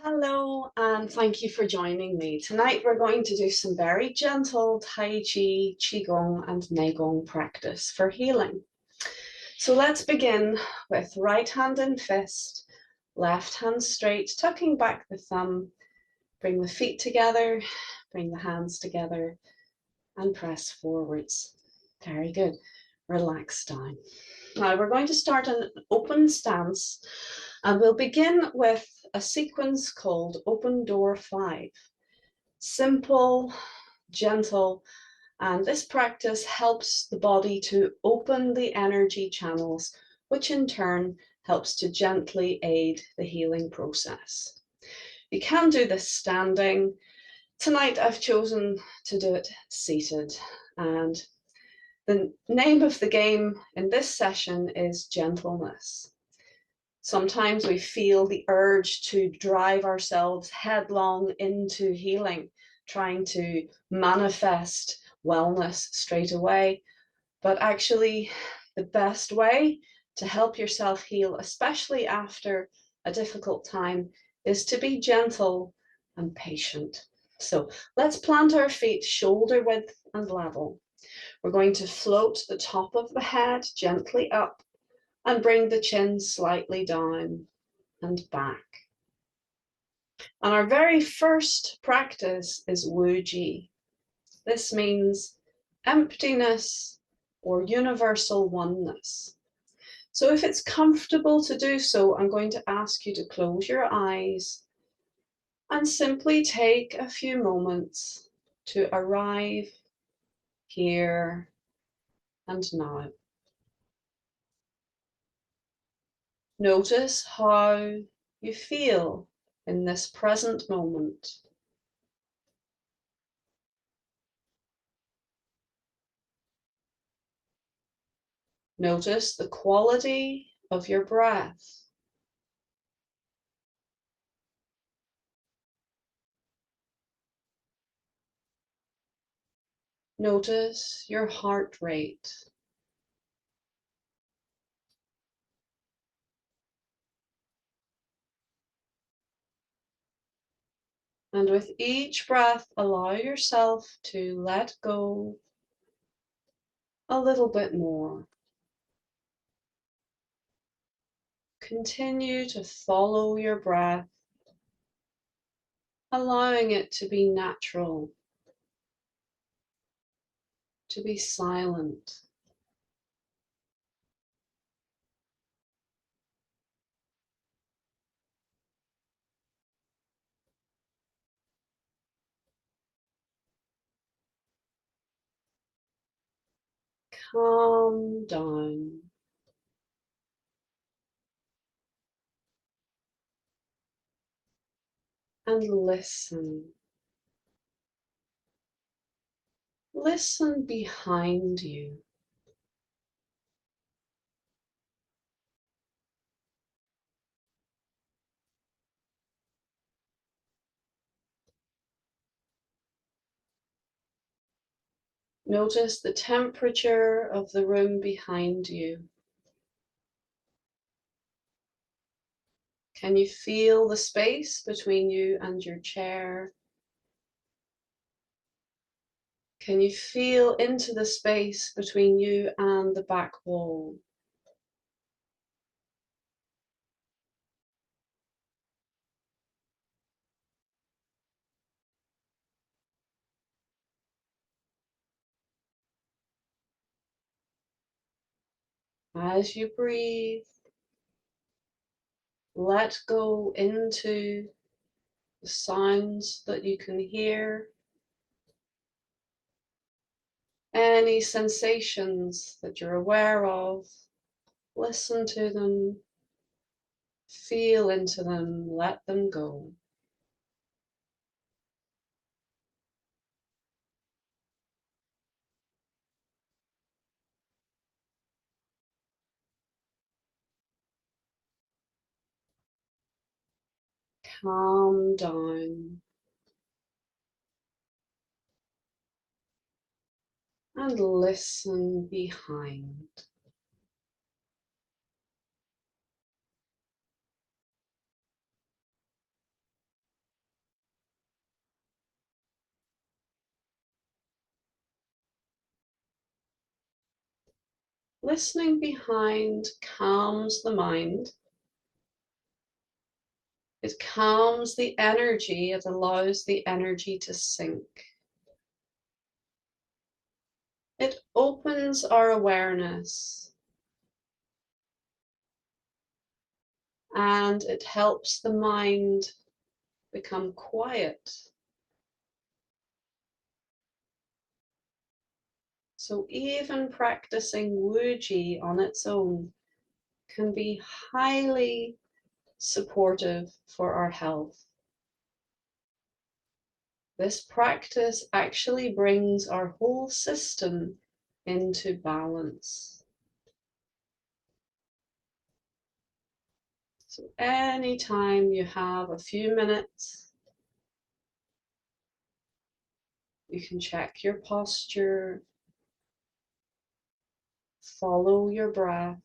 Hello, and thank you for joining me. Tonight we're going to do some very gentle Tai Chi, Qi Gong, and Gong practice for healing. So let's begin with right hand in fist, left hand straight, tucking back the thumb, bring the feet together, bring the hands together, and press forwards. Very good. Relax down. Now we're going to start an open stance, and we'll begin with a sequence called Open Door 5. Simple, gentle, and this practice helps the body to open the energy channels, which in turn helps to gently aid the healing process. You can do this standing. Tonight I've chosen to do it seated, and the name of the game in this session is gentleness. Sometimes we feel the urge to drive ourselves headlong into healing, trying to manifest wellness straight away. But actually, the best way to help yourself heal, especially after a difficult time, is to be gentle and patient. So let's plant our feet shoulder width and level. We're going to float the top of the head gently up and bring the chin slightly down and back. And our very first practice is Wu Ji. This means emptiness or universal oneness. So if it's comfortable to do so, I'm going to ask you to close your eyes and simply take a few moments to arrive here and now. Notice how you feel in this present moment. Notice the quality of your breath. Notice your heart rate. And with each breath, allow yourself to let go a little bit more. Continue to follow your breath, allowing it to be natural, to be silent. Calm down. And listen. Listen behind you. Notice the temperature of the room behind you. Can you feel the space between you and your chair? Can you feel into the space between you and the back wall? As you breathe, let go into the sounds that you can hear, any sensations that you're aware of. Listen to them, feel into them, let them go. Calm down and listen behind. Listening behind calms the mind. It calms the energy. It allows the energy to sink. It opens our awareness. And it helps the mind become quiet. So even practicing Wuji on its own can be highly supportive for our health. This practice actually brings our whole system into balance. So anytime you have a few minutes, you can check your posture, follow your breath,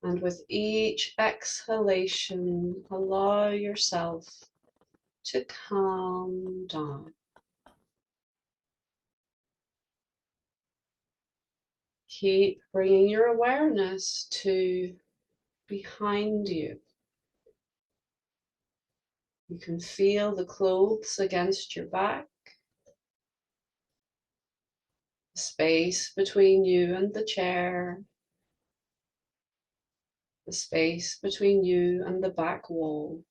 and with each exhalation, allow yourself to calm down. Keep bringing your awareness to behind you. You can feel the clothes against your back, the space between you and the chair, the space between you and the back wall.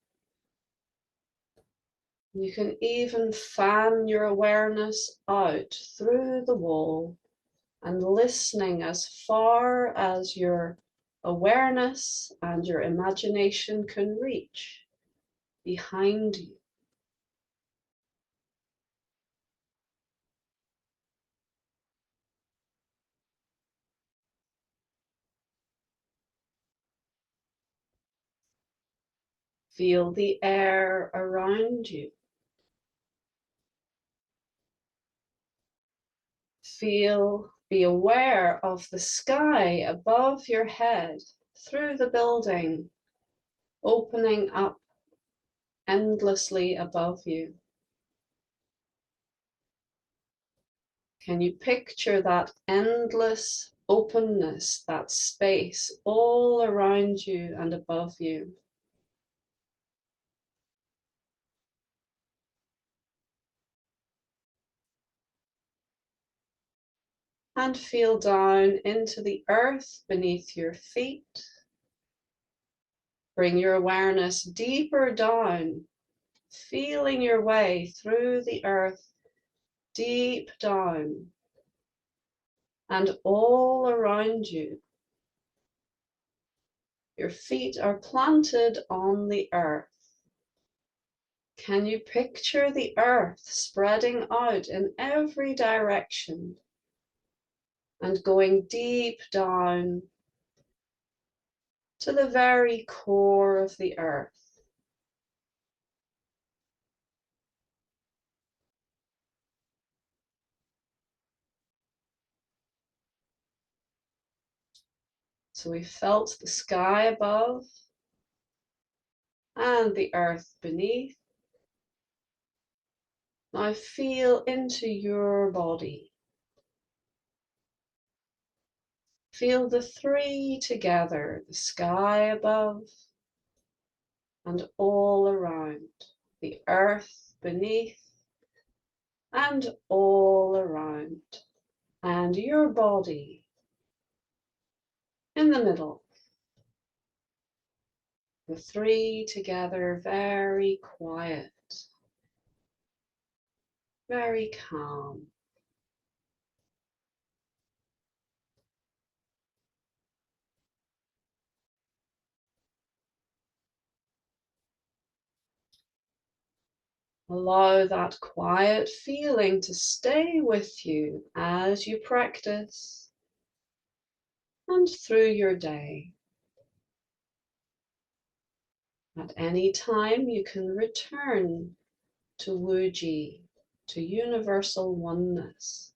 You can even fan your awareness out through the wall and listening as far as your awareness and your imagination can reach behind you. Feel the air around you. Be aware of the sky above your head through the building, opening up endlessly above you. Can you picture that endless openness, that space all around you and above you? And feel down into the earth beneath your feet. Bring your awareness deeper down, feeling your way through the earth, deep down, and all around you. Your feet are planted on the earth. Can you picture the earth spreading out in every direction and going deep down to the very core of the earth? So we felt the sky above and the earth beneath. Now feel into your body. Feel the three together, the sky above and all around, the earth beneath and all around, and your body in the middle. The three together, very quiet, very calm. Allow that quiet feeling to stay with you as you practice and through your day. At any time, you can return to Wuji, to universal oneness,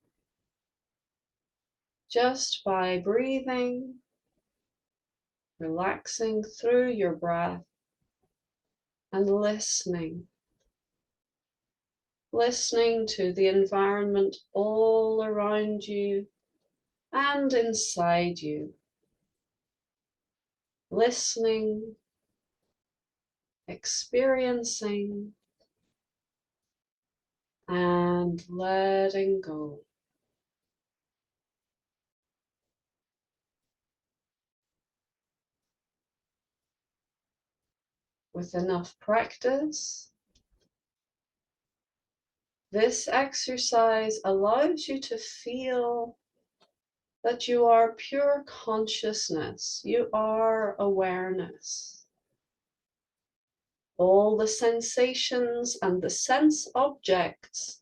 just by breathing, relaxing through your breath, and listening listening to the environment all around you and inside you. Listening, experiencing, and letting go. With enough practice, this exercise allows you to feel that you are pure consciousness, you are awareness. All the sensations and the sense objects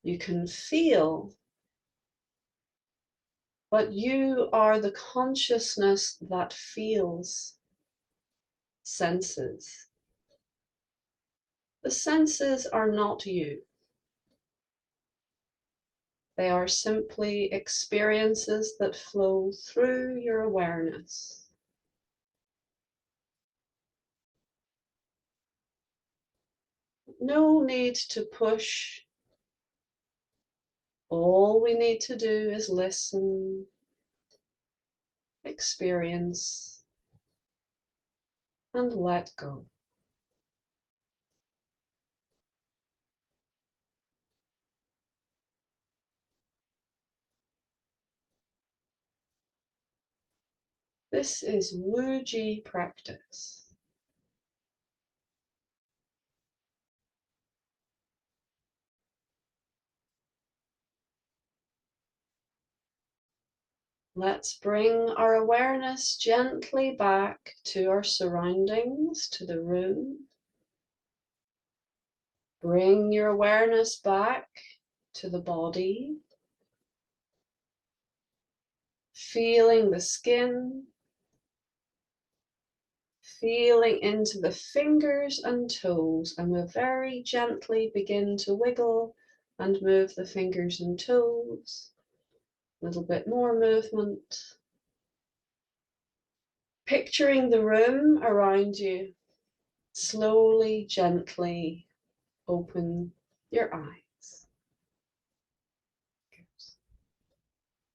you can feel, but you are the consciousness that feels senses. The senses are not you. They are simply experiences that flow through your awareness. No need to push. All we need to do is listen, experience, and let go. This is Wuji practice. Let's bring our awareness gently back to our surroundings, to the room. Bring your awareness back to the body, feeling the skin, feeling into the fingers and toes, and we'll very gently begin to wiggle and move the fingers and toes. A little bit more movement. Picturing the room around you, slowly, gently open your eyes.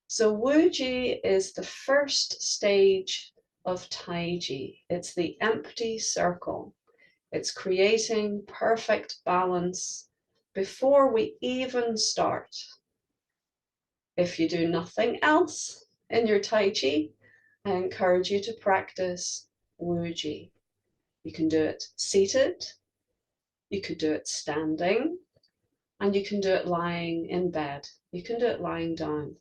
So Wuji is the first stage of Taiji. It's the empty circle. It's creating perfect balance before we even start. If you do nothing else in your Tai Chi, I encourage you to practice Wuji. You can do it seated, you could do it standing, and you can do it lying in bed. You can do it lying down.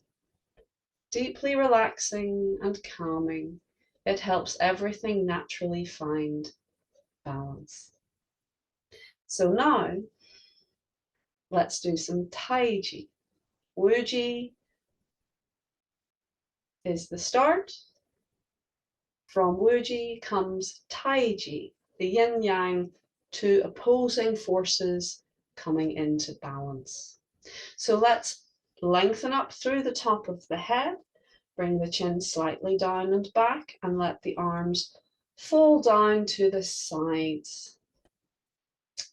Deeply relaxing and calming, it helps everything naturally find balance. So now, let's do some Taiji. Wuji is the start. From Wuji comes Taiji, the yin-yang, two opposing forces coming into balance. So let's lengthen up through the top of the head, bring the chin slightly down and back, and let the arms fall down to the sides.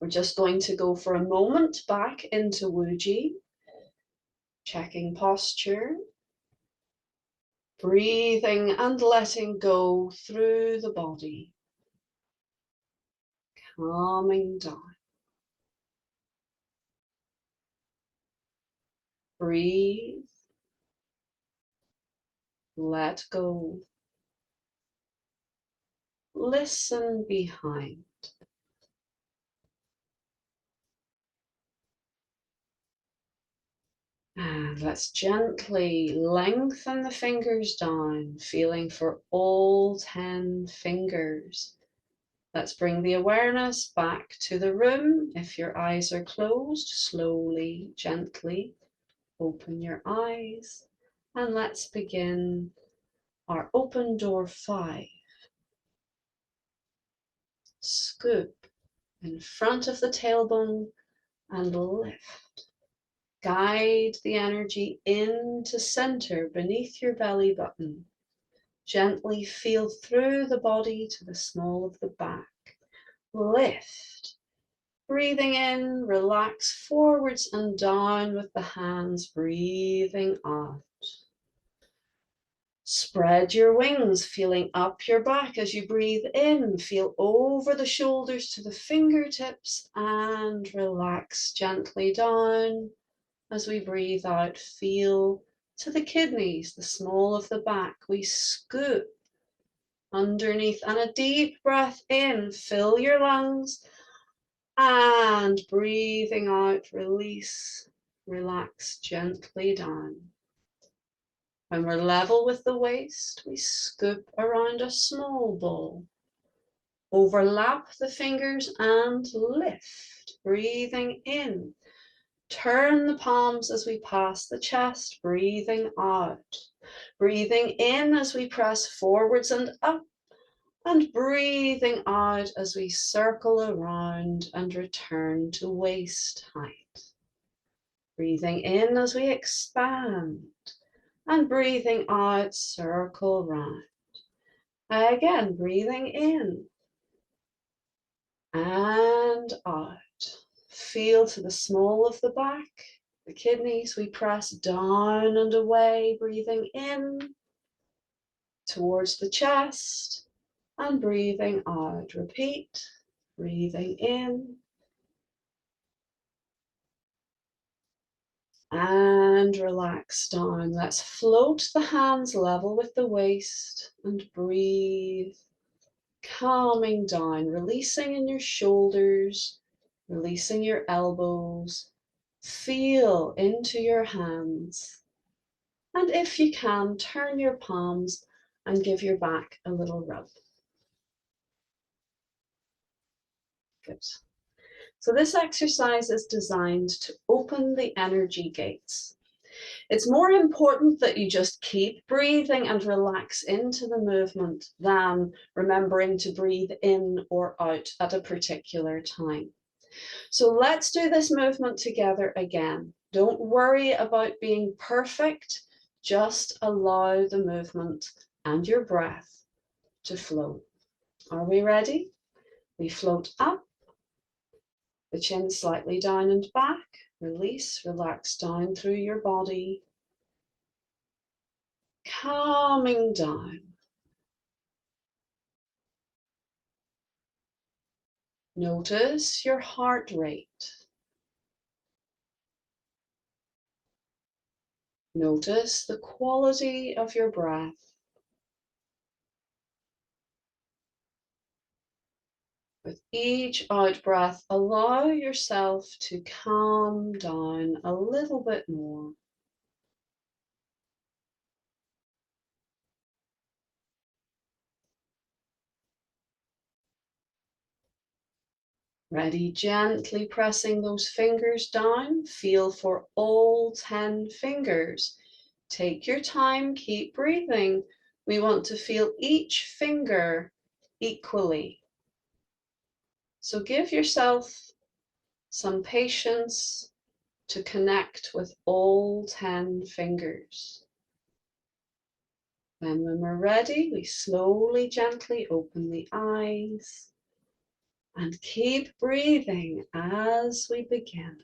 We're just going to go for a moment back into Wuji, checking posture, breathing and letting go through the body, calming down. Breathe, let go, listen behind. And let's gently lengthen the fingers down, feeling for all 10 fingers. Let's bring the awareness back to the room. If your eyes are closed, slowly, gently open your eyes. And let's begin our open door 5. Scoop in front of the tailbone and lift. Guide the energy into center beneath your belly button. Gently feel through the body to the small of the back. Lift. Breathing in, relax forwards and down with the hands, breathing out. Spread your wings, feeling up your back as you breathe in. Feel over the shoulders to the fingertips and relax gently down as we breathe out. Feel to the kidneys, the small of the back. We scoop underneath and a deep breath in. Fill your lungs and breathing out, release, relax gently down. When we're level with the waist, we scoop around a small ball. Overlap the fingers and lift, breathing in. Turn the palms as we pass the chest, breathing out. Breathing in as we press forwards and up, and breathing out as we circle around and return to waist height. Breathing in as we expand. And breathing out, circle round. Again, breathing in and out. Feel to the small of the back, the kidneys. We press down and away, breathing in towards the chest and breathing out. Repeat, breathing in and relax down. Let's float the hands level with the waist and breathe, calming down, releasing in your shoulders, releasing your elbows. Feel into your hands. And if you can, turn your palms and give your back a little rub. Good. So this exercise is designed to open the energy gates. It's more important that you just keep breathing and relax into the movement than remembering to breathe in or out at a particular time. So let's do this movement together again. Don't worry about being perfect. Just allow the movement and your breath to flow. Are we ready? We float up, the chin slightly down and back. Release, relax down through your body. Calming down. Notice your heart rate. Notice the quality of your breath. With each out breath, allow yourself to calm down a little bit more. Ready, gently pressing those fingers down. Feel for all 10 fingers. Take your time, keep breathing. We want to feel each finger equally. So give yourself some patience to connect with all 10 fingers. Then when we're ready, we slowly, gently open the eyes and keep breathing as we begin.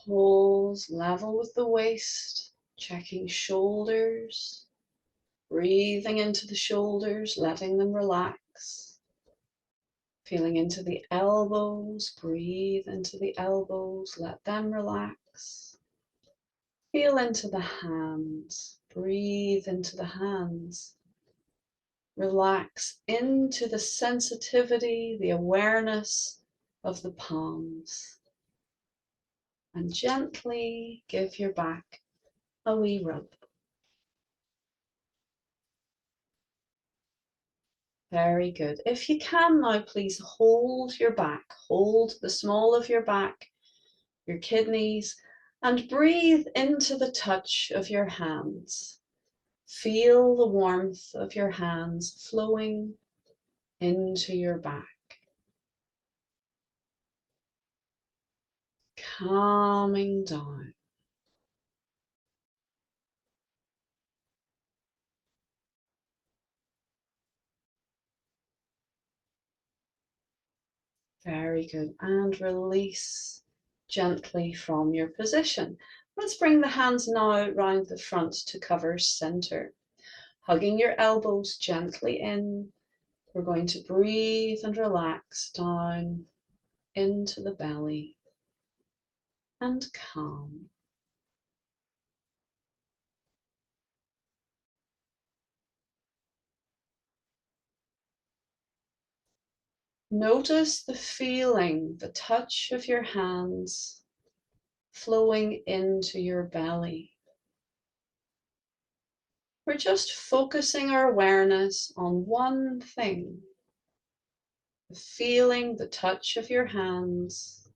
Pulse level with the waist, checking shoulders, breathing into the shoulders, letting them relax. Feeling into the elbows, breathe into the elbows, let them relax. Feel into the hands, breathe into the hands. Relax into the sensitivity, the awareness of the palms. And gently give your back a wee rub. Very good. If you can now, please hold your back, hold the small of your back, your kidneys, and breathe into the touch of your hands. Feel the warmth of your hands flowing into your back. Calming down. Very good. And release gently from your position. Let's bring the hands now round the front to cover center. Hugging your elbows gently in. We're going to breathe and relax down into the belly and calm. Notice the feeling, the touch of your hands flowing into your belly. We're just focusing our awareness on one thing. The feeling, the touch of your hands.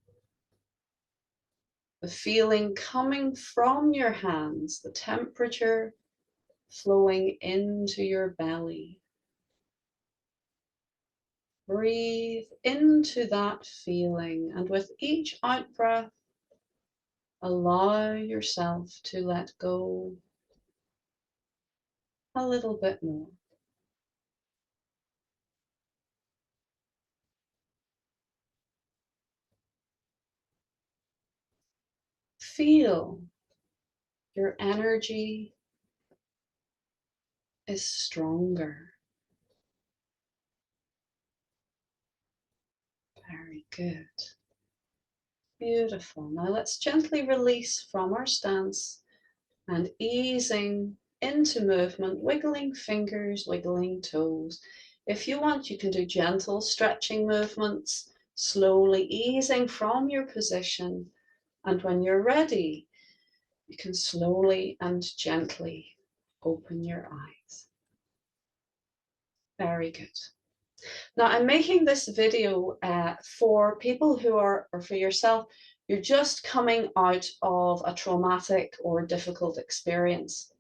The feeling coming from your hands, the temperature flowing into your belly. Breathe into that feeling, and with each out breath, allow yourself to let go a little bit more. Feel your energy is stronger. Very good. Beautiful. Now let's gently release from our stance and easing into movement, wiggling fingers, wiggling toes. If you want, you can do gentle stretching movements, slowly easing from your position. And when you're ready, you can slowly and gently open your eyes. Very good. Now I'm making this video for people who are, or for yourself, you're just coming out of a traumatic or difficult experience.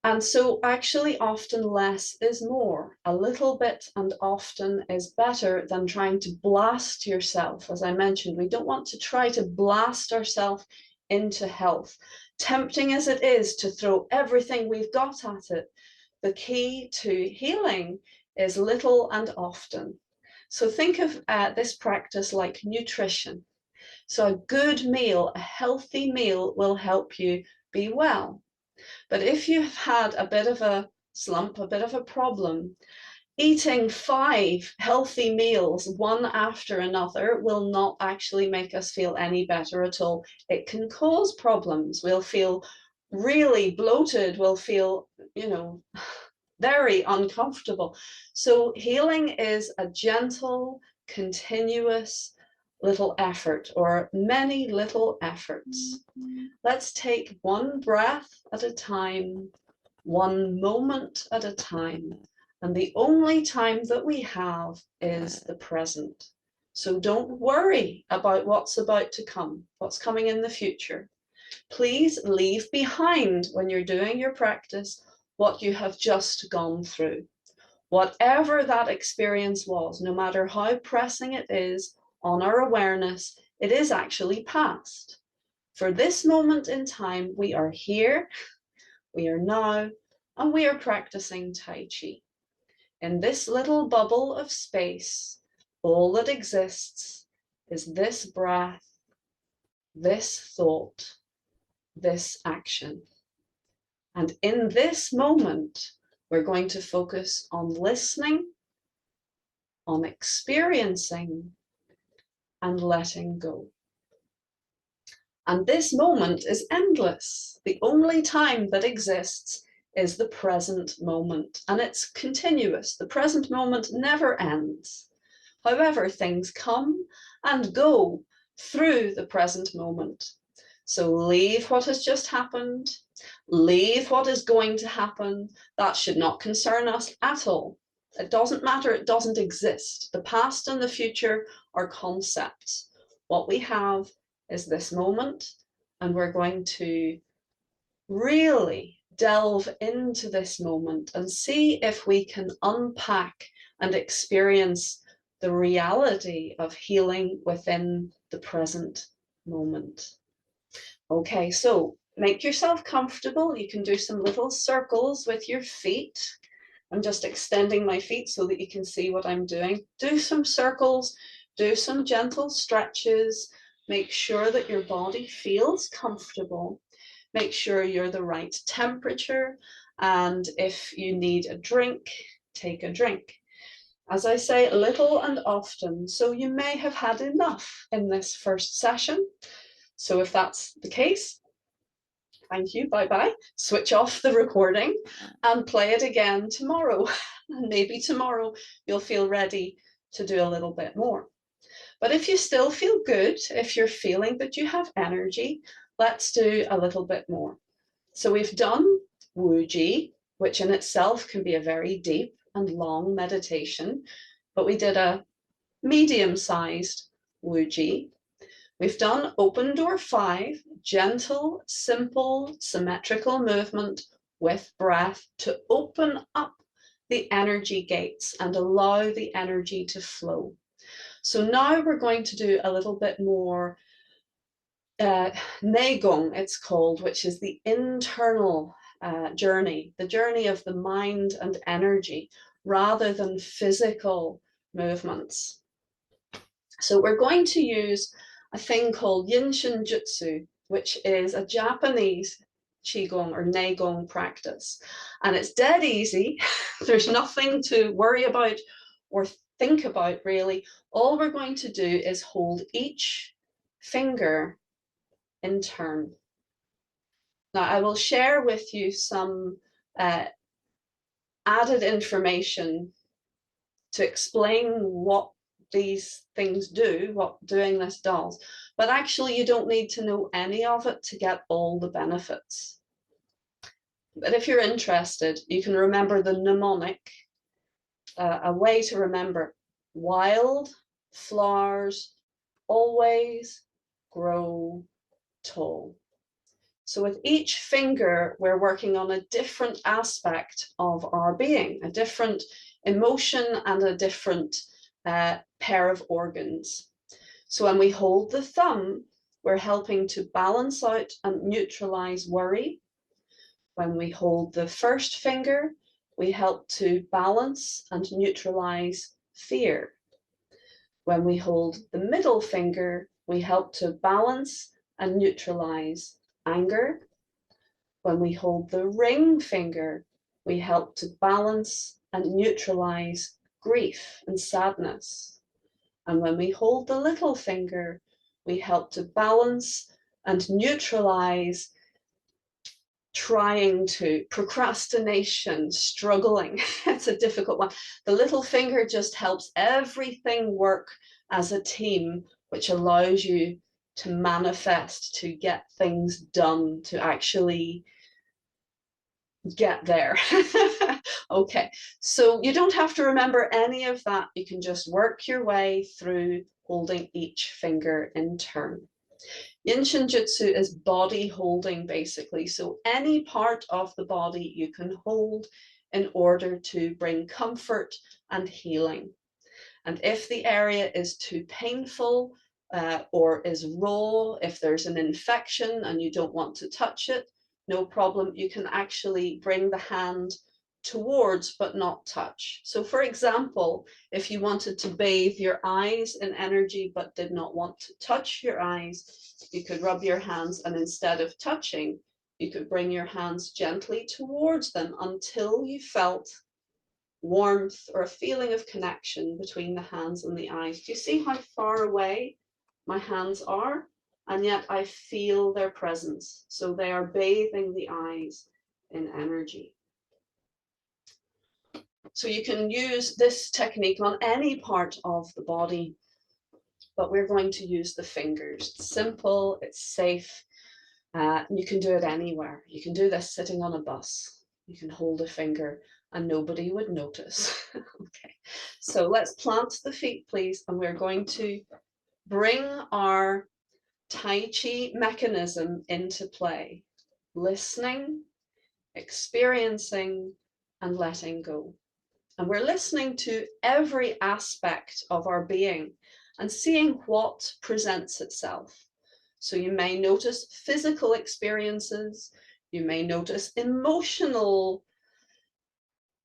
And so actually often less is more. A little bit and often is better than trying to blast yourself. As I mentioned, we don't want to try to blast ourselves into health. Tempting as it is to throw everything we've got at it, the key to healing is little and often. So think of this practice like nutrition. So a good meal, a healthy meal will help you be well. But if you've had a bit of a slump, a bit of a problem, eating 5 healthy meals, one after another, will not actually make us feel any better at all. It can cause problems. We'll feel really bloated. We'll feel, very uncomfortable. So healing is a gentle, continuous little effort, or many little efforts. Let's take one breath at a time, one moment at a time. And the only time that we have is the present. So don't worry about what's about to come, what's coming in the future. Please leave behind, when you're doing your practice, what you have just gone through. Whatever that experience was, no matter how pressing it is on our awareness, it is actually past. For this moment in time, we are here, we are now, and we are practicing Tai Chi. In this little bubble of space, all that exists is this breath this thought, this action. And in this moment, we're going to focus on listening, on experiencing, and letting go. And this moment is endless. The only time that exists is the present moment, and it's continuous. The present moment never ends. However, things come and go through the present moment. So leave what has just happened, leave what is going to happen. That should not concern us at all. It doesn't matter, it doesn't exist. The past and the future are concepts. What we have is this moment, and we're going to really delve into this moment and see if we can unpack and experience the reality of healing within the present moment. Okay, so make yourself comfortable. You can do some little circles with your feet. I'm just extending my feet so that you can see what I'm doing. Do some circles, do some gentle stretches. Make sure that your body feels comfortable. Make sure you're the right temperature. And if you need a drink, take a drink. As I say, little and often. So you may have had enough in this first session. So if that's the case, thank you, bye-bye. Switch off the recording and play it again tomorrow. And maybe tomorrow you'll feel ready to do a little bit more. But if you still feel good, if you're feeling that you have energy, let's do a little bit more. So we've done Wuji, which in itself can be a very deep and long meditation, but we did a medium-sized Wuji. We've done Open Door 5, gentle, simple, symmetrical movement with breath to open up the energy gates and allow the energy to flow. So now we're going to do a little bit more Qi Gong, it's called, which is the internal journey, the journey of the mind and energy, rather than physical movements. So we're going to use a thing called Yinshin Jutsu, which is a Japanese Qi Gong or Qi Gong practice. And it's dead easy. There's nothing to worry about or think about, really. All we're going to do is hold each finger in turn. Now, I will share with you some added information to explain what these things do, what doing this does, but actually you don't need to know any of it to get all the benefits. But if you're interested, you can remember the mnemonic, a way to remember: wild flowers always grow tall. So with each finger, we're working on a different aspect of our being, a different emotion and a different pair of organs. So when we hold the thumb, we're helping to balance out and neutralize worry. When we hold the first finger, we help to balance and neutralize fear. When we hold the middle finger, we help to balance and neutralize anger. When we hold the ring finger, we help to balance and neutralize grief and sadness. And when we hold the little finger, we help to balance and neutralize trying to, procrastination, struggling. It's a difficult one. The little finger just helps everything work as a team, which allows you to manifest, to get things done, to actually get there. Okay, so you don't have to remember any of that. You can just work your way through holding each finger in turn. Yinshin Jutsu is body holding, basically. So any part of the body you can hold in order to bring comfort and healing. And if the area is too painful or is raw, if there's an infection and you don't want to touch it, no problem. You can actually bring the hand towards but not touch. So for example, if you wanted to bathe your eyes in energy but did not want to touch your eyes, you could rub your hands, and instead of touching, you could bring your hands gently towards them until you felt warmth or a feeling of connection between the hands and the eyes. Do you see how far away my hands are? And yet I feel their presence. So they are bathing the eyes in energy. So you can use this technique on any part of the body, but we're going to use the fingers. It's simple, it's safe, you can do it anywhere. You can do this sitting on a bus. You can hold a finger and nobody would notice. Okay, so let's plant the feet, please, and we're going to bring our Tai Chi mechanism into play. Listening, experiencing, and letting go. And we're listening to every aspect of our being and seeing what presents itself. So you may notice physical experiences, you may notice emotional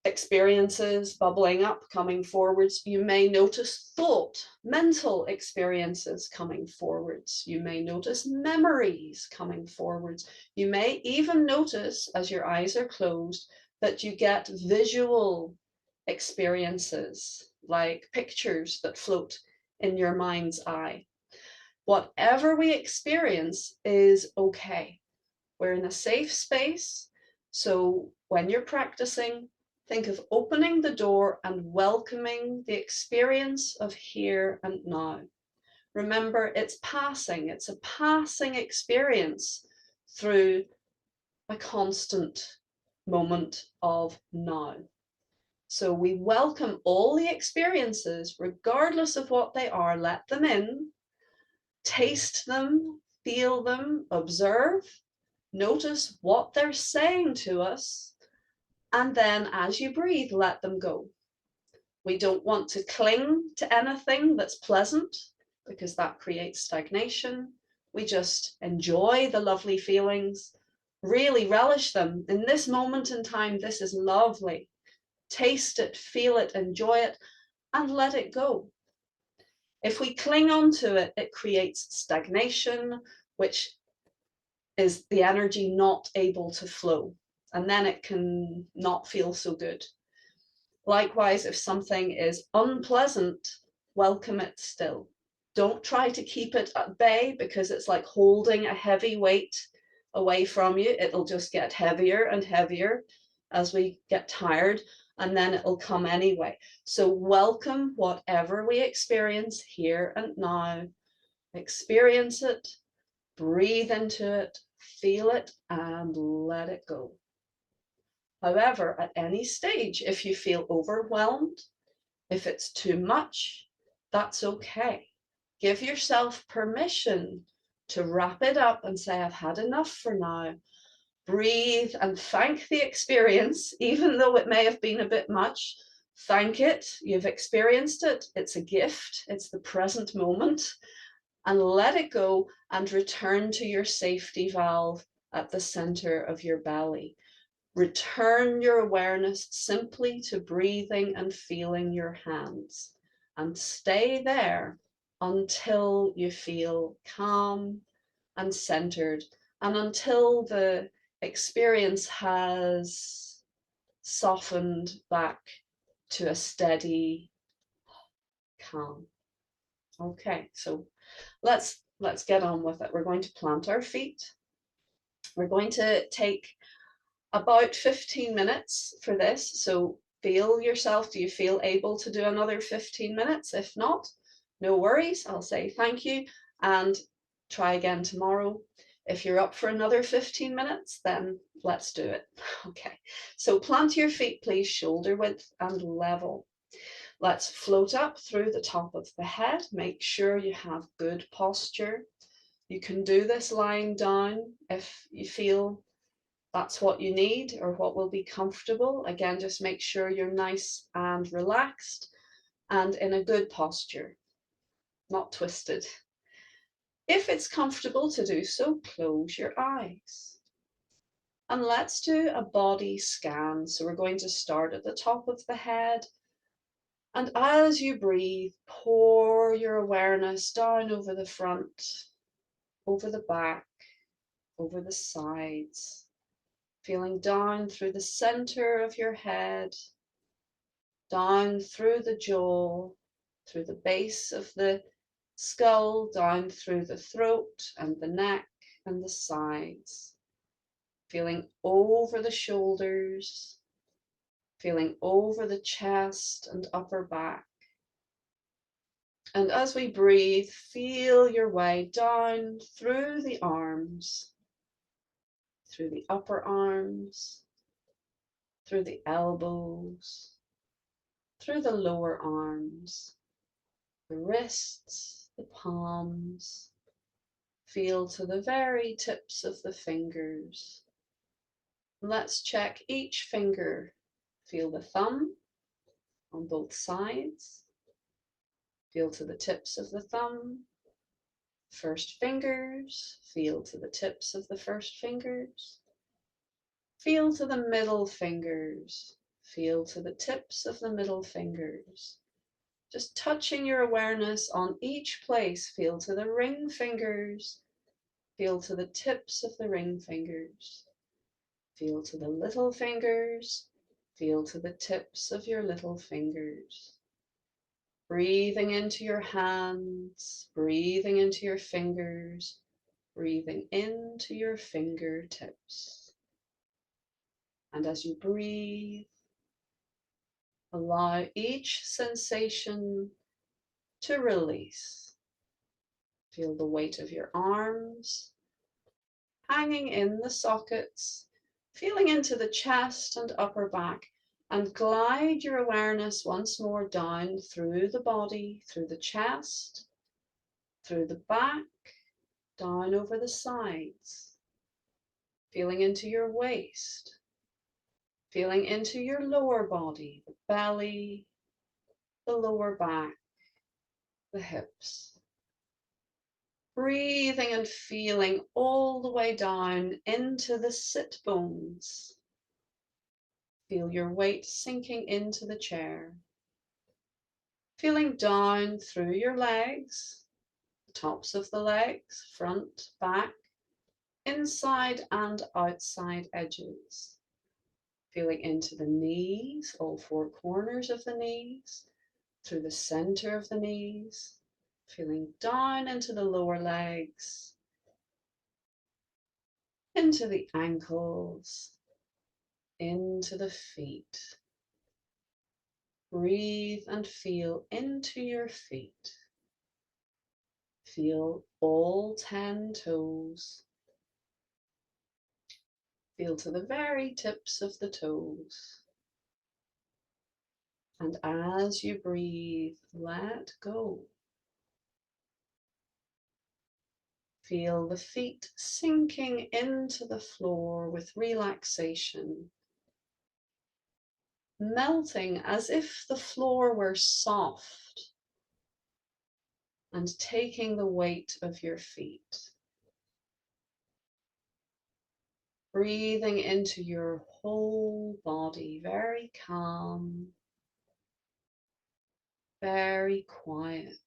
experiences bubbling up, coming forwards. You may notice thought, mental experiences coming forwards. You may notice memories coming forwards. You may even notice, as your eyes are closed, that you get visual experiences, like pictures that float in your mind's eye. Whatever we experience is okay. We're in a safe space. So when you're practicing, think of opening the door and welcoming the experience of here and now. Remember, it's passing. It's a passing experience through a constant moment of now. So we welcome all the experiences, regardless of what they are. Let them in, taste them, feel them, observe, notice what they're saying to us, and then as you breathe, let them go. We don't want to cling to anything that's pleasant because that creates stagnation. We just enjoy the lovely feelings, really relish them. In this moment in time, this is lovely. Taste it, feel it, enjoy it, and let it go. If we cling on to it, it creates stagnation, which is the energy not able to flow, and then it can not feel so good. Likewise, if something is unpleasant, welcome it still. Don't try to keep it at bay because it's like holding a heavy weight away from you. It'll just get heavier and heavier as we get tired, and then it'll come anyway. So welcome whatever we experience here and now. Experience it, breathe into it, feel it, and let it go. However, at any stage, if you feel overwhelmed, if it's too much, that's okay. Give yourself permission to wrap it up and say, I've had enough for now. Breathe and thank the experience, even though it may have been a bit much. Thank it. You've experienced it. It's a gift. It's the present moment. And let it go and return to your safety valve at the center of your belly. Return your awareness simply to breathing and feeling your hands, and stay there until you feel calm and centered, and until the experience has softened back to a steady calm. Okay, so let's get on with it. We're going to plant our feet. We're going to take about 15 minutes for this. So feel yourself. Do you feel able to do another 15 minutes? If not, no worries. I'll say thank you and try again tomorrow. If you're up for another 15 minutes, then let's do it. Okay, so plant your feet, please, shoulder width and level. Let's float up through the top of the head. Make sure you have good posture. You can do this lying down if you feel that's what you need or what will be comfortable. Again, just make sure you're nice and relaxed and in a good posture, not twisted. If it's comfortable to do so, close your eyes. And let's do a body scan. So we're going to start at the top of the head. And as you breathe, pour your awareness down over the front, over the back, over the sides, feeling down through the center of your head, down through the jaw, through the base of the skull, down through the throat and the neck and the sides, feeling over the shoulders, feeling over the chest and upper back. And as we breathe, feel your way down through the arms, through the upper arms, through the elbows, through the lower arms, the wrists, the palms. Feel to the very tips of the fingers. Let's check each finger. Feel the thumb on both sides. Feel to the tips of the thumb. First fingers, feel to the tips of the first fingers. Feel to the middle fingers. Feel to the tips of the middle fingers. Just touching your awareness on each place. Feel to the ring fingers. Feel to the tips of the ring fingers. Feel to the little fingers. Feel to the tips of your little fingers. Breathing into your hands, breathing into your fingers, breathing into your fingertips. And as you breathe, allow each sensation to release. Feel the weight of your arms hanging in the sockets, feeling into the chest and upper back, and glide your awareness once more down through the body, through the chest, through the back, down over the sides, feeling into your waist, feeling into your lower body, the belly, the lower back, the hips. Breathing and feeling all the way down into the sit bones. Feel your weight sinking into the chair. Feeling down through your legs, the tops of the legs, front, back, inside and outside edges. Feeling into the knees, all four corners of the knees, through the center of the knees, feeling down into the lower legs, into the ankles, into the feet. Breathe and feel into your feet. Feel all 10 toes. Feel to the very tips of the toes. And as you breathe, let go. Feel the feet sinking into the floor with relaxation, melting as if the floor were soft and taking the weight of your feet. Breathing into your whole body, very calm, very quiet.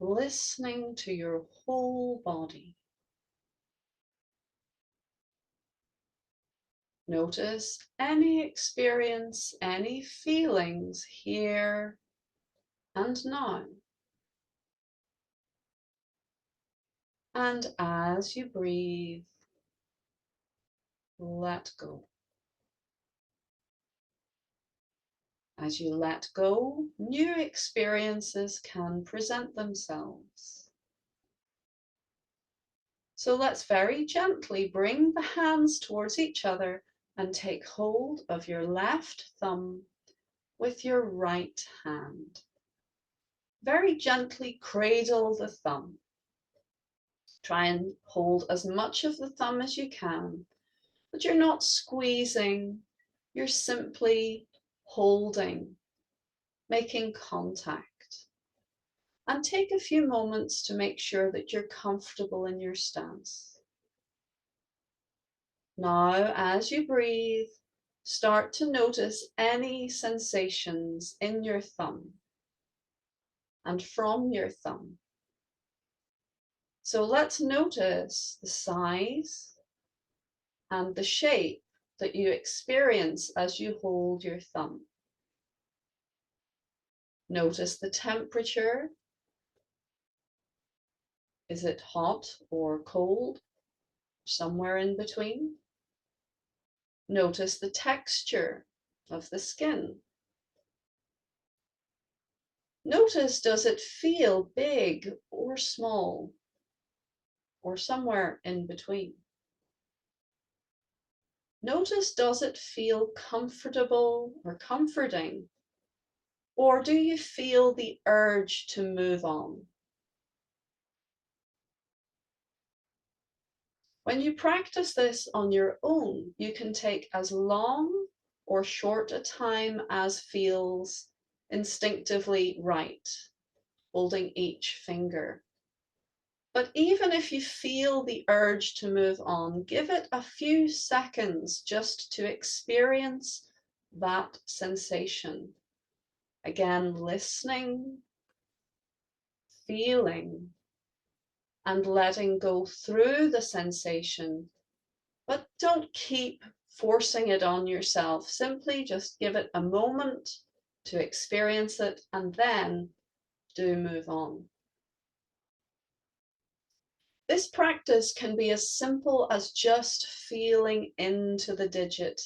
Listening to your whole body. Notice any experience, any feelings here and now. And as you breathe, let go. As you let go, new experiences can present themselves. So let's very gently bring the hands towards each other and take hold of your left thumb with your right hand. Very gently cradle the thumb. Try and hold as much of the thumb as you can, but you're not squeezing, you're simply holding, making contact. And take a few moments to make sure that you're comfortable in your stance. Now, as you breathe, start to notice any sensations in your thumb and from your thumb. So let's notice the size and the shape that you experience as you hold your thumb. Notice the temperature. Is it hot or cold? Somewhere in between. Notice the texture of the skin. Notice, does it feel big or small, or somewhere in between? Notice, does it feel comfortable or comforting, or do you feel the urge to move on? When you practice this on your own, you can take as long or short a time as feels instinctively right, holding each finger. But even if you feel the urge to move on, give it a few seconds just to experience that sensation. Again, listening, feeling, and letting go through the sensation. But don't keep forcing it on yourself. Simply just give it a moment to experience it and then do move on. This practice can be as simple as just feeling into the digit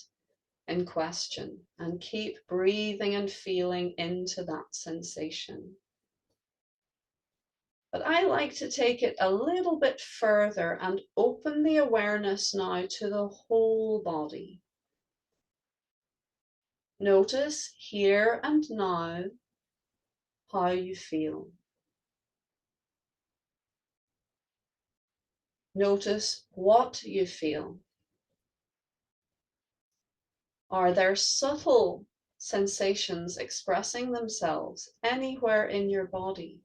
in question and keep breathing and feeling into that sensation. But I like to take it a little bit further and open the awareness now to the whole body. Notice here and now how you feel. Notice what you feel. Are there subtle sensations expressing themselves anywhere in your body?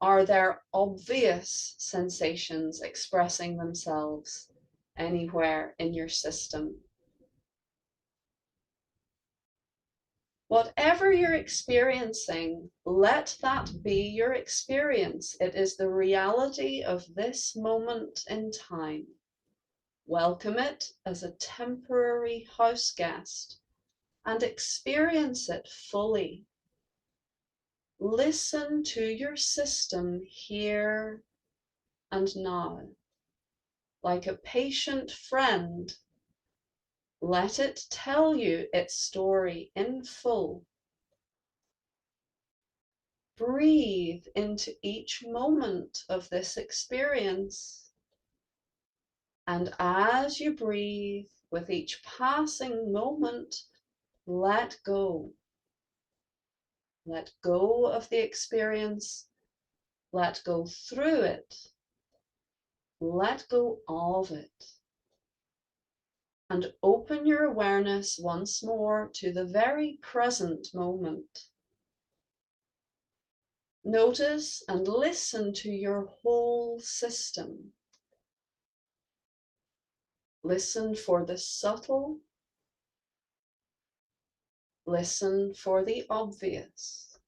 Are there obvious sensations expressing themselves anywhere in your system? Whatever you're experiencing, let that be your experience. It is the reality of this moment in time. Welcome it as a temporary house guest and experience it fully. Listen to your system here and now. Like a patient friend, let it tell you its story in full. Breathe into each moment of this experience. And as you breathe, with each passing moment, let go. Let go of the experience. Let go through it. Let go of it. And open your awareness once more to the very present moment. Notice and listen to your whole system. Listen for the subtle. Listen for the obvious.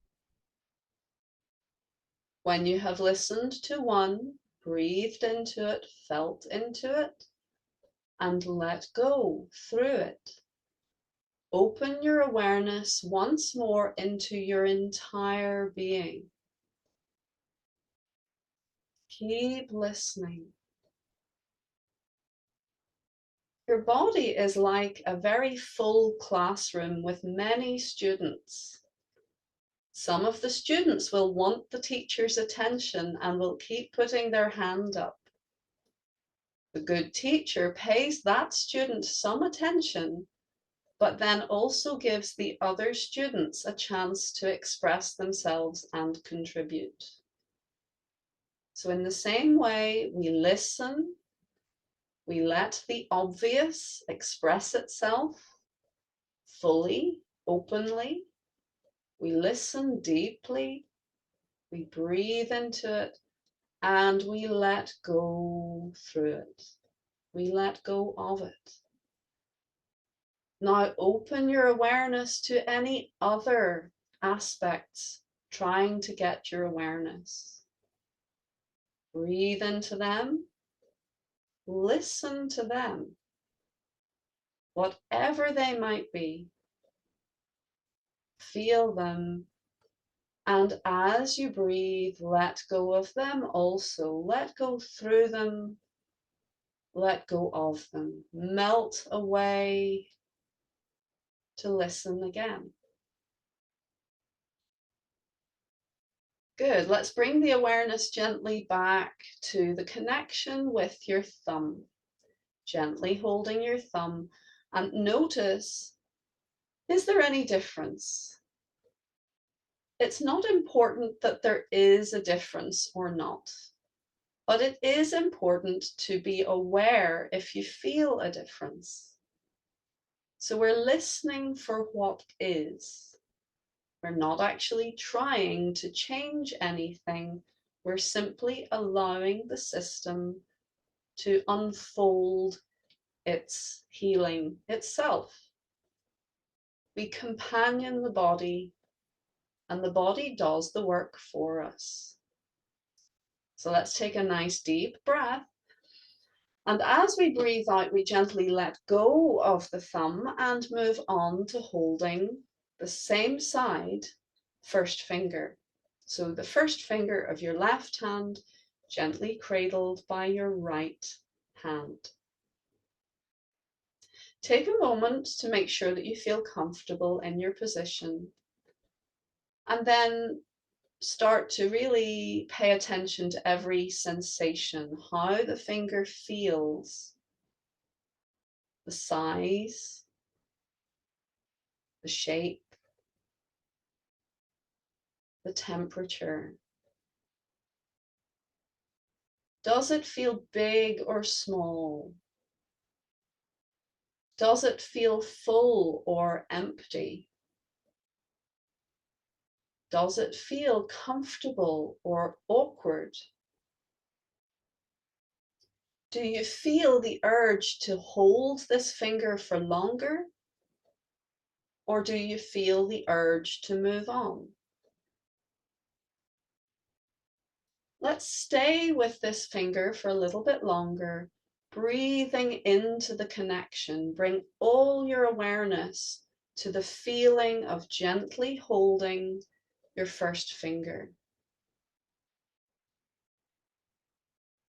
When you have listened to one, breathed into it, felt into it, and let go through it, open your awareness once more into your entire being. Keep listening. Your body is like a very full classroom with many students. Some of the students will want the teacher's attention and will keep putting their hand up. The good teacher pays that student some attention, but then also gives the other students a chance to express themselves and contribute. So in the same way, we listen, we let the obvious express itself fully, openly, We listen deeply, we breathe into it, and we let go through it. We let go of it. Now open your awareness to any other aspects trying to get your awareness. Breathe into them, listen to them, whatever they might be. Feel them, and as you breathe, let go of them also. Let go through them, let go of them. Melt away to listen again. Good. Let's bring the awareness gently back to the connection with your thumb. Gently holding your thumb, and notice, is there any difference? It's not important that there is a difference or not, but it is important to be aware if you feel a difference. So we're listening for what is. We're not actually trying to change anything. We're simply allowing the system to unfold its healing itself. We companion the body, and the body does the work for us. So let's take a nice deep breath. And as we breathe out, we gently let go of the thumb and move on to holding the same side first finger. So the first finger of your left hand gently cradled by your right hand. Take a moment to make sure that you feel comfortable in your position, and then start to really pay attention to every sensation, how the finger feels, the size, the shape, the temperature. Does it feel big or small? Does it feel full or empty? Does it feel comfortable or awkward? Do you feel the urge to hold this finger for longer? Or do you feel the urge to move on? Let's stay with this finger for a little bit longer, breathing into the connection. Bring all your awareness to the feeling of gently holding your first finger.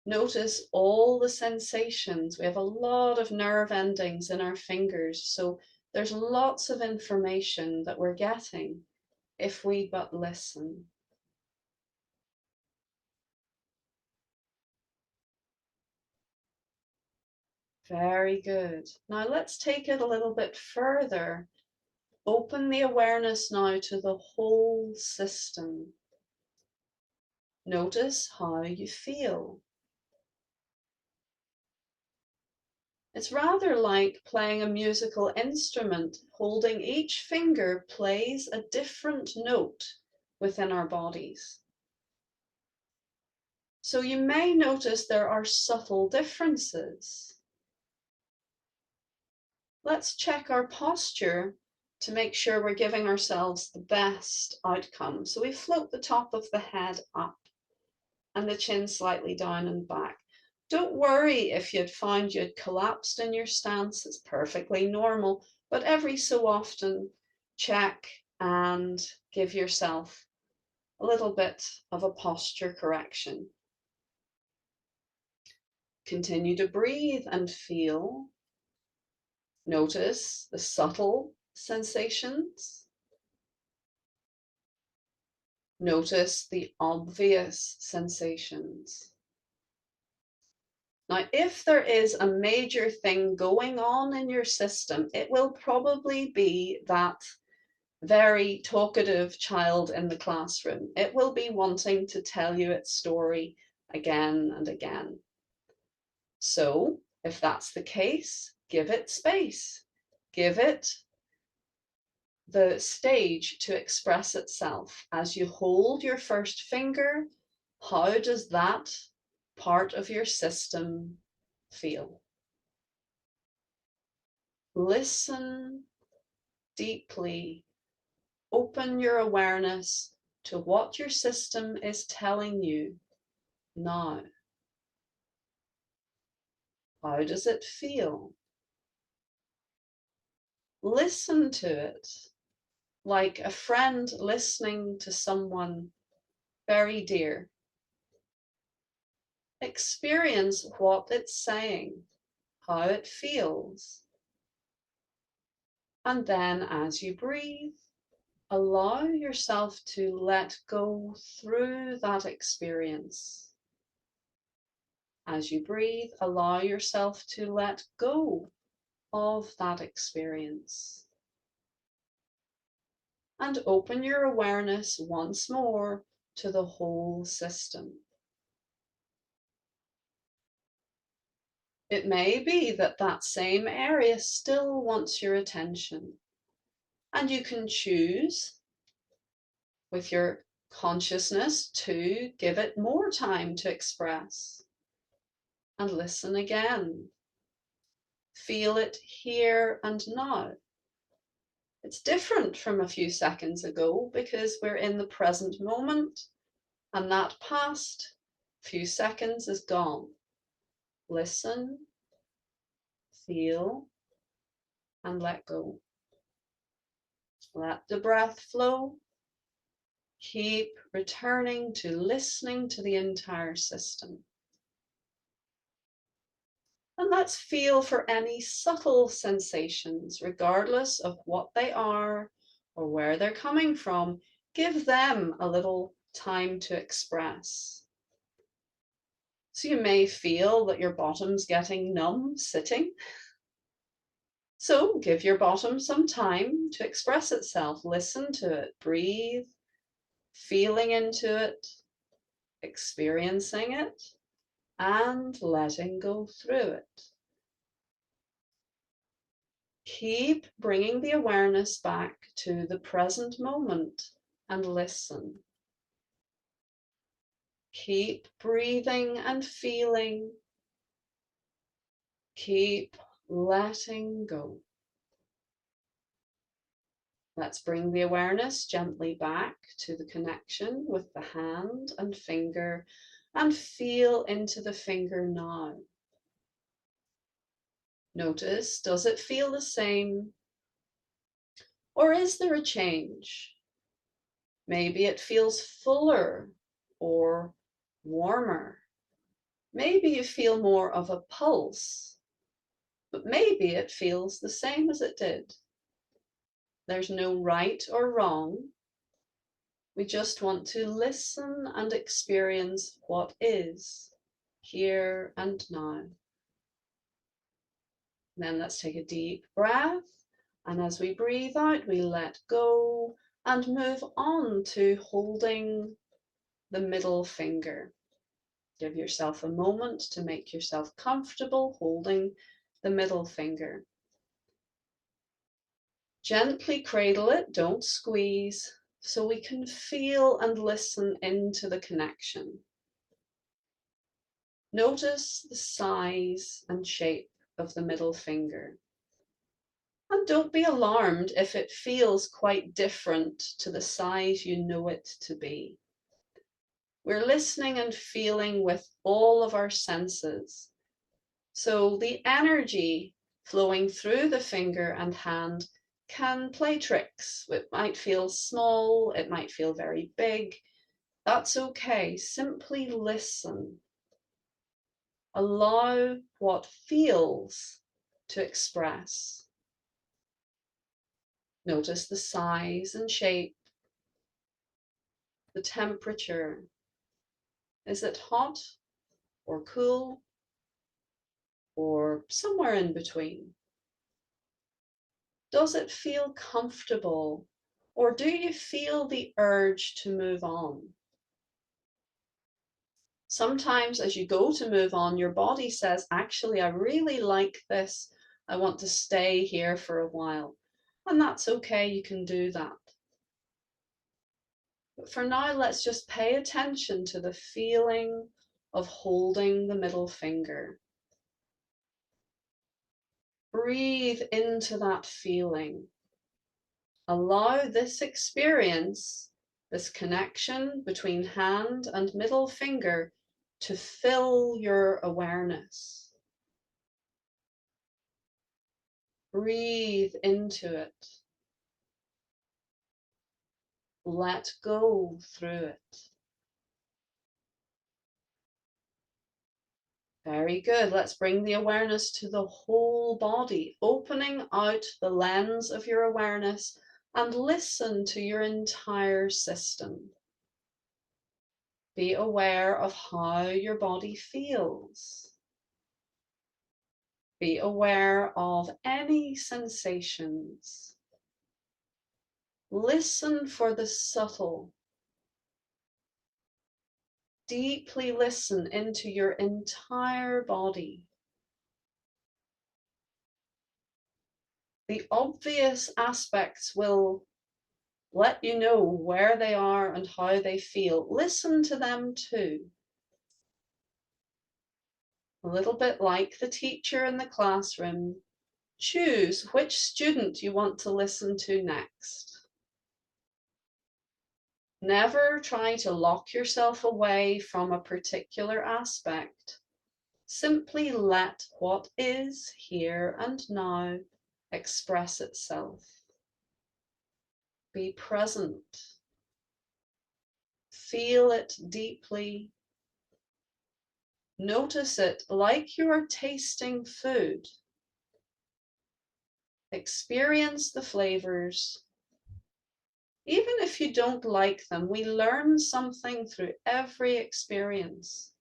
Notice all the sensations. We have a lot of nerve endings in our fingers, so there's lots of information that we're getting if we but listen. Very good. Now let's take it a little bit further. Open the awareness now to the whole system. Notice how you feel. It's rather like playing a musical instrument. Holding each finger plays a different note within our bodies. So you may notice there are subtle differences. Let's check our posture to make sure we're giving ourselves the best outcome. So we float the top of the head up and the chin slightly down and back. Don't worry if you'd found you'd collapsed in your stance, it's perfectly normal, but every so often check and give yourself a little bit of a posture correction. Continue to breathe and feel. Notice the subtle sensations. Notice the obvious sensations. Now, if there is a major thing going on in your system, it will probably be that very talkative child in the classroom. It will be wanting to tell you its story again and again. So, if that's the case, give it space. Give it the stage to express itself. As you hold your first finger, how does that part of your system feel? Listen deeply. Open your awareness to what your system is telling you now. How does it feel? Listen to it like a friend listening to someone very dear. Experience what it's saying, how it feels. And then as you breathe, allow yourself to let go through that experience. As you breathe, allow yourself to let go of that experience. And open your awareness once more to the whole system. It may be that that same area still wants your attention, and you can choose with your consciousness to give it more time to express. And listen again. Feel it here and now. It's different from a few seconds ago because we're in the present moment, and that past few seconds is gone. Listen, feel, and let go. Let the breath flow. Keep returning to listening to the entire system. And let's feel for any subtle sensations, regardless of what they are or where they're coming from. Give them a little time to express. So you may feel that your bottom's getting numb sitting. So give your bottom some time to express itself. Listen to it, breathe, feeling into it, experiencing it, and letting go through it. Keep bringing the awareness back to the present moment and listen. Keep breathing and feeling. Keep letting go. Let's bring the awareness gently back to the connection with the hand and finger and feel into the finger now. Notice, does it feel the same? Or is there a change? Maybe it feels fuller or warmer. Maybe you feel more of a pulse, but maybe it feels the same as it did. There's no right or wrong. We just want to listen and experience what is here and now. Then let's take a deep breath. And as we breathe out, we let go and move on to holding the middle finger. Give yourself a moment to make yourself comfortable holding the middle finger. Gently cradle it, don't squeeze, so we can feel and listen into the connection. Notice the size and shape of the middle finger. And don't be alarmed if it feels quite different to the size you know it to be. We're listening and feeling with all of our senses. So the energy flowing through the finger and hand can play tricks. It might feel small, it might feel very big. That's okay. Simply listen. Allow what feels to express. Notice the size and shape, the temperature. Is it hot or cool or somewhere in between? Does it feel comfortable, or do you feel the urge to move on? Sometimes as you go to move on, your body says, actually, I really like this. I want to stay here for a while. And that's okay, you can do that. But for now, let's just pay attention to the feeling of holding the middle finger. Breathe into that feeling. Allow this experience, this connection between hand and middle finger, to fill your awareness. Breathe into it. Let go through it. Very good. Let's bring the awareness to the whole body, opening out the lens of your awareness and listen to your entire system. Be aware of how your body feels. Be aware of any sensations. Listen for the subtle. Deeply listen into your entire body. The obvious aspects will let you know where they are and how they feel. Listen to them too. A little bit like the teacher in the classroom. Choose which student you want to listen to next. Never try to lock yourself away from a particular aspect. Simply let what is here and now express itself. Be present. Feel it deeply. Notice it like you are tasting food. Experience the flavors. Even if you don't like them, we learn something through every experience.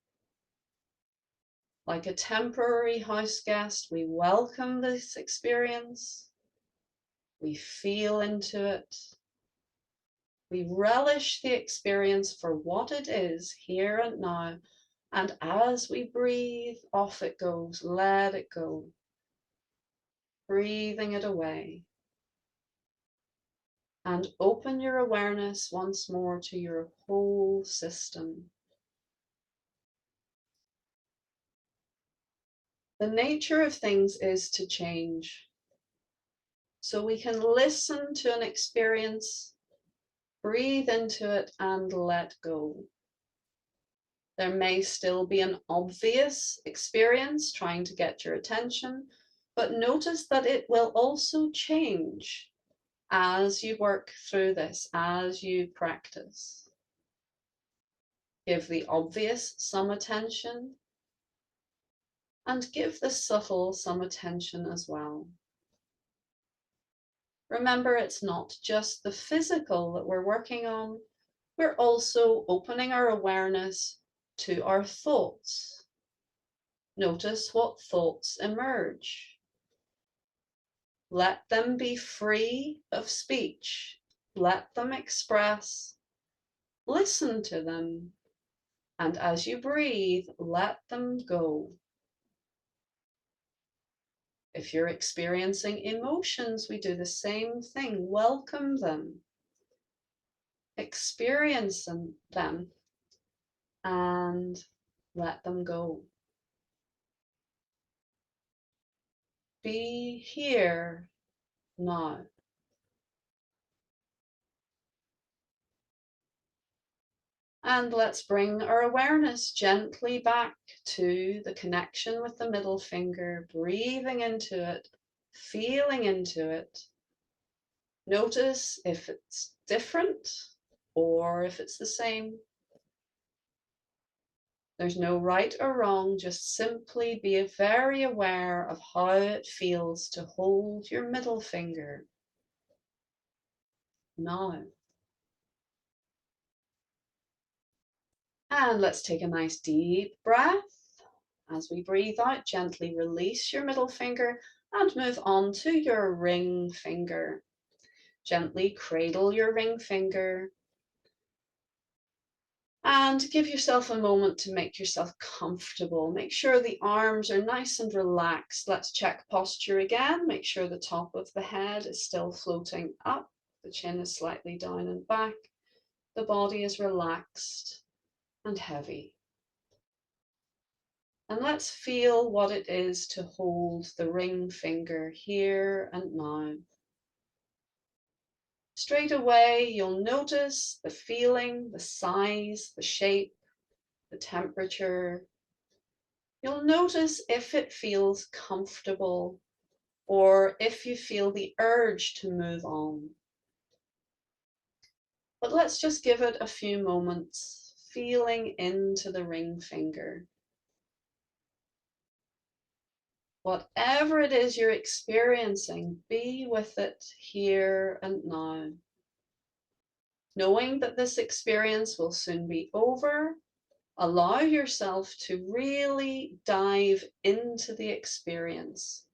Like a temporary house guest, we welcome this experience. We feel into it. We relish the experience for what it is here and now. And as we breathe, off it goes. Let it go. Breathing it away. And open your awareness once more to your whole system. The nature of things is to change. So we can listen to an experience, breathe into it, and let go. There may still be an obvious experience trying to get your attention, but notice that it will also change as you work through this, as you practice. Give the obvious some attention and give the subtle some attention as well. Remember, it's not just the physical that we're working on, we're also opening our awareness to our thoughts. Notice what thoughts emerge. Let them be free of speech. Let them express. Listen to them. And as you breathe, let them go. If you're experiencing emotions, we do the same thing. Welcome them. Experience them and let them go. Be here now. And let's bring our awareness gently back to the connection with the middle finger, breathing into it, feeling into it. Notice if it's different or if it's the same. There's no right or wrong, just simply be very aware of how it feels to hold your middle finger now. And let's take a nice deep breath. As we breathe out, gently release your middle finger and move on to your ring finger. Gently cradle your ring finger. And give yourself a moment to make yourself comfortable. Make sure the arms are nice and relaxed. Let's check posture again. Make sure the top of the head is still floating up. The chin is slightly down and back. The body is relaxed and heavy. And let's feel what it is to hold the ring finger here and now. Straight away, you'll notice the feeling, the size, the shape, the temperature. You'll notice if it feels comfortable or if you feel the urge to move on. But let's just give it a few moments, feeling into the ring finger. Whatever it is you're experiencing, be with it here and now. Knowing that this experience will soon be over, allow yourself to really dive into the experience.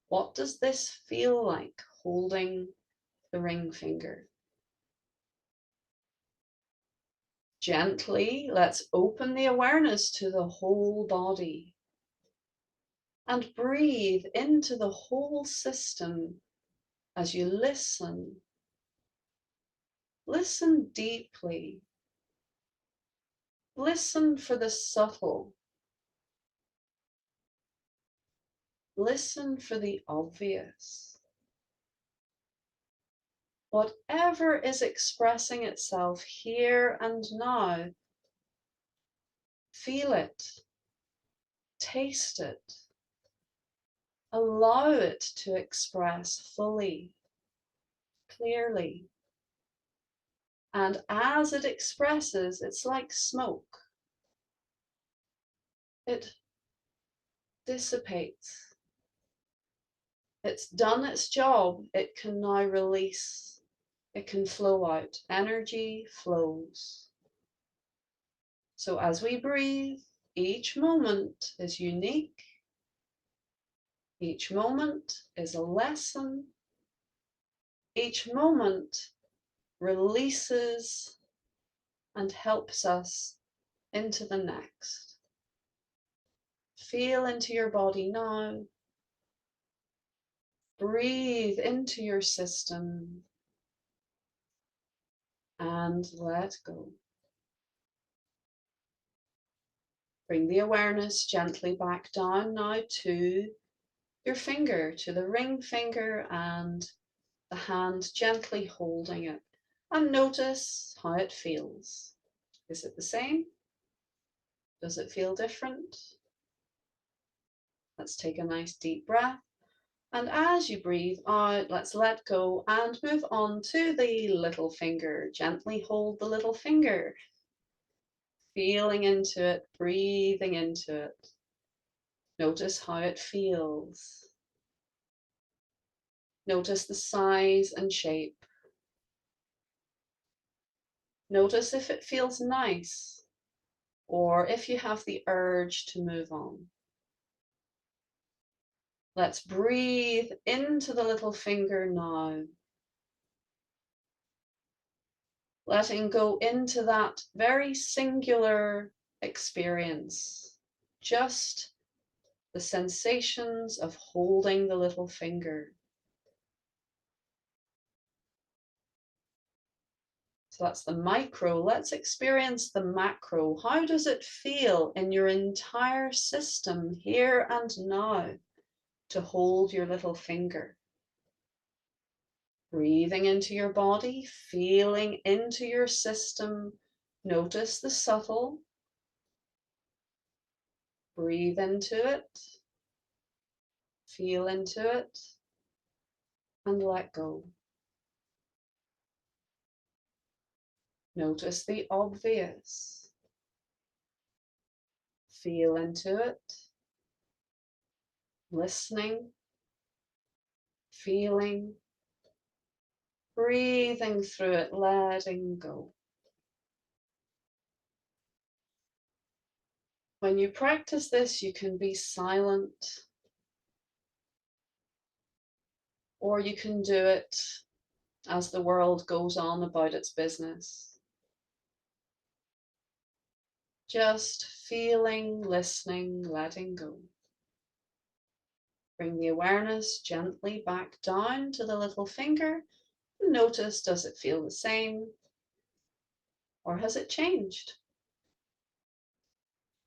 What does this feel like holding the ring finger? Gently, let's open the awareness to the whole body and breathe into the whole system as you listen. Listen deeply. Listen for the subtle. Listen for the obvious. Whatever is expressing itself here and now, feel it, taste it, allow it to express fully, clearly. And as it expresses, it's like smoke. It dissipates. It's done its job. It can now release. It can flow out. Energy flows. So as we breathe, each moment is unique. Each moment is a lesson. Each moment releases and helps us into the next. Feel into your body now. Breathe into your system and let go. Bring the awareness gently back down now to your finger, to the ring finger and the hand gently holding it. And notice how it feels. Is it the same? Does it feel different? Let's take a nice deep breath. And as you breathe out, let's let go and move on to the little finger. Gently hold the little finger, feeling into it, breathing into it. Notice how it feels. Notice the size and shape. Notice if it feels nice or if you have the urge to move on. Let's breathe into the little finger now. Letting go into that very singular experience. Just the sensations of holding the little finger. So that's the micro. Let's experience the macro. How does it feel in your entire system here and now to hold your little finger? Breathing into your body, feeling into your system. Notice the subtle. Breathe into it. Feel into it. And let go. Notice the obvious. Feel into it. Listening. Feeling. Breathing through it, letting go. When you practice this, you can be silent, or you can do it as the world goes on about its business. Just feeling, listening, letting go. Bring the awareness gently back down to the little finger. Notice, does it feel the same or has it changed?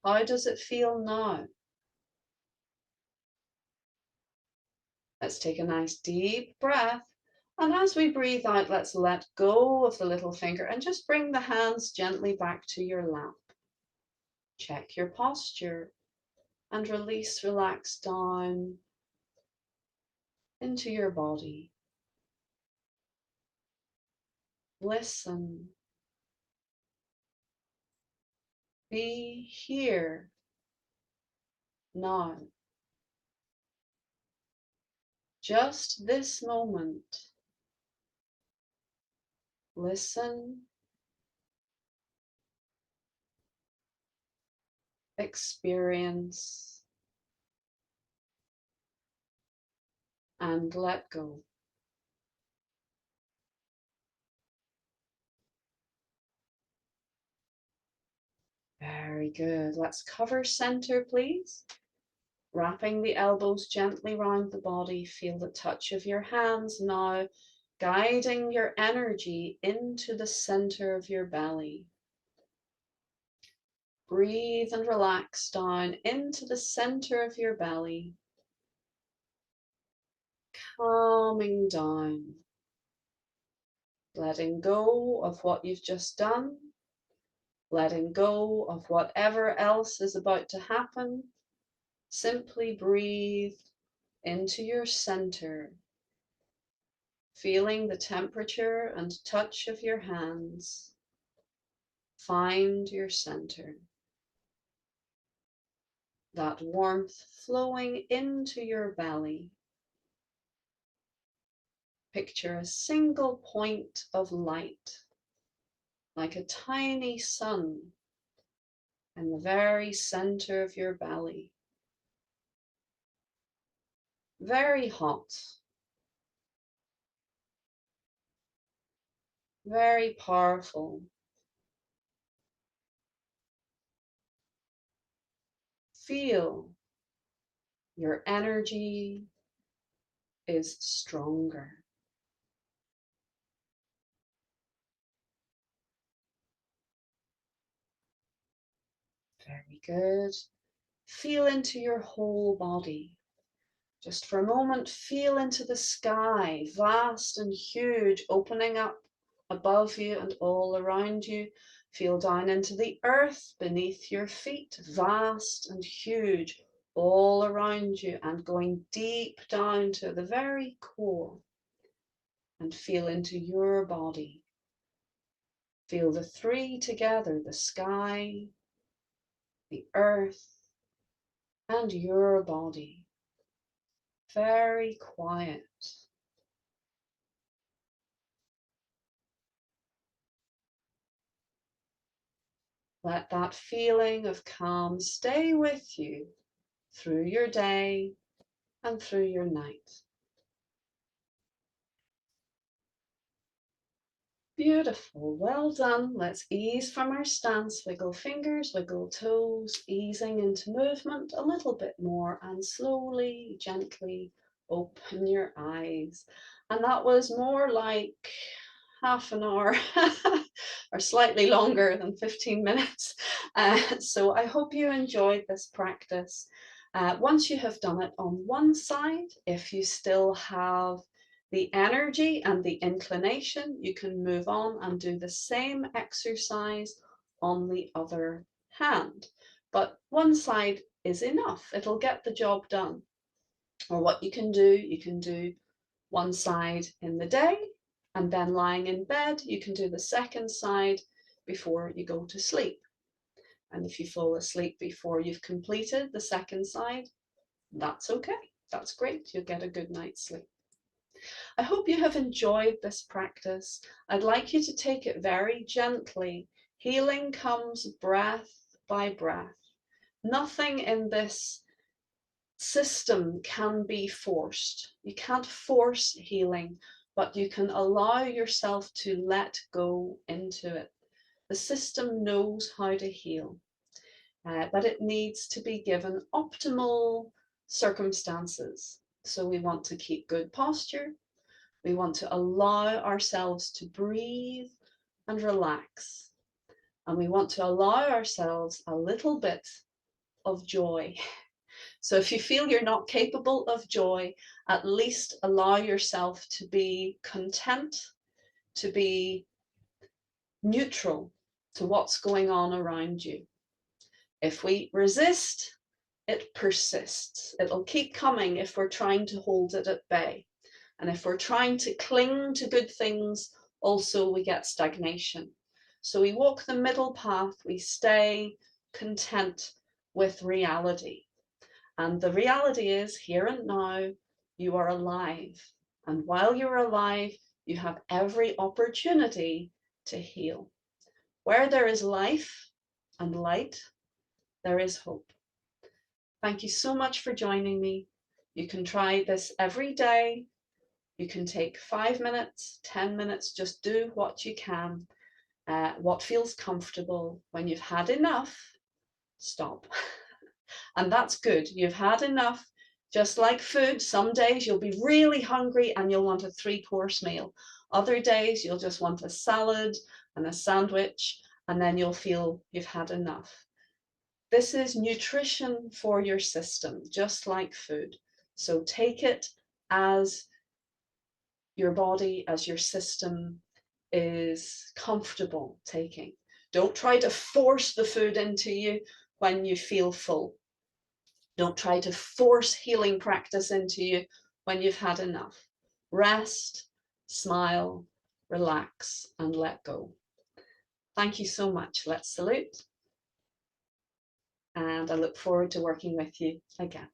How does it feel now? Let's take a nice deep breath. And as we breathe out, let's let go of the little finger and just bring the hands gently back to your lap. Check your posture and release, relax down into your body. Listen. Be here now. Just this moment. Listen. Experience. And let go. Very good. Let's cover center, please. Wrapping the elbows gently round the body. Feel the touch of your hands now, guiding your energy into the center of your belly. Breathe and relax down into the center of your belly. Calming down. Letting go of what you've just done. Letting go of whatever else is about to happen. Simply breathe into your center, feeling the temperature and touch of your hands. Find your center. That warmth flowing into your belly. Picture a single point of light, like a tiny sun, in the very center of your belly. Very hot. Very powerful. Feel your energy is stronger. Very good. Feel into your whole body. Just for a moment, feel into the sky, vast and huge, opening up above you and all around you. Feel down into the earth beneath your feet, vast and huge, all around you, and going deep down to the very core. And feel into your body. Feel the three together, the sky, the earth, and your body. Very quiet. Let that feeling of calm stay with you through your day and through your night. Beautiful, well done. Let's ease from our stance. Wiggle fingers, wiggle toes, easing into movement a little bit more, and slowly, gently open your eyes. And that was more like half an hour or slightly longer than 15 minutes. So I hope you enjoyed this practice. Once you have done it on one side, if you still have the energy and the inclination, you can move on and do the same exercise on the other hand. But one side is enough. It'll get the job done. Or what you can do one side in the day, and then lying in bed, you can do the second side before you go to sleep. And if you fall asleep before you've completed the second side, that's okay. That's great. You'll get a good night's sleep. I hope you have enjoyed this practice. I'd like you to take it very gently. Healing comes breath by breath. Nothing in this system can be forced. You can't force healing, but you can allow yourself to let go into it. The system knows how to heal. but it needs to be given optimal circumstances. So we want to keep good posture. We want to allow ourselves to breathe and relax. And we want to allow ourselves a little bit of joy. So if you feel you're not capable of joy, at least allow yourself to be content, to be neutral to what's going on around you. If we resist, it persists. It'll keep coming if we're trying to hold it at bay. And if we're trying to cling to good things, also we get stagnation. So we walk the middle path, we stay content with reality. And the reality is, here and now, you are alive. And while you're alive, you have every opportunity to heal. Where there is life and light, there is hope. Thank you so much for joining me. You can try this every day. You can take 5 minutes, 10 minutes, just do what you can, what feels comfortable. When you've had enough, stop. And that's good. You've had enough. Just like food, some days you'll be really hungry and you'll want a 3-course meal. Other days you'll just want a salad and a sandwich, and then you'll feel you've had enough. This is nutrition for your system, just like food. So take it as your body, as your system is comfortable taking. Don't try to force the food into you when you feel full. Don't try to force healing practice into you when you've had enough. Rest, smile, relax, and let go. Thank you so much. Let's salute. And I look forward to working with you again.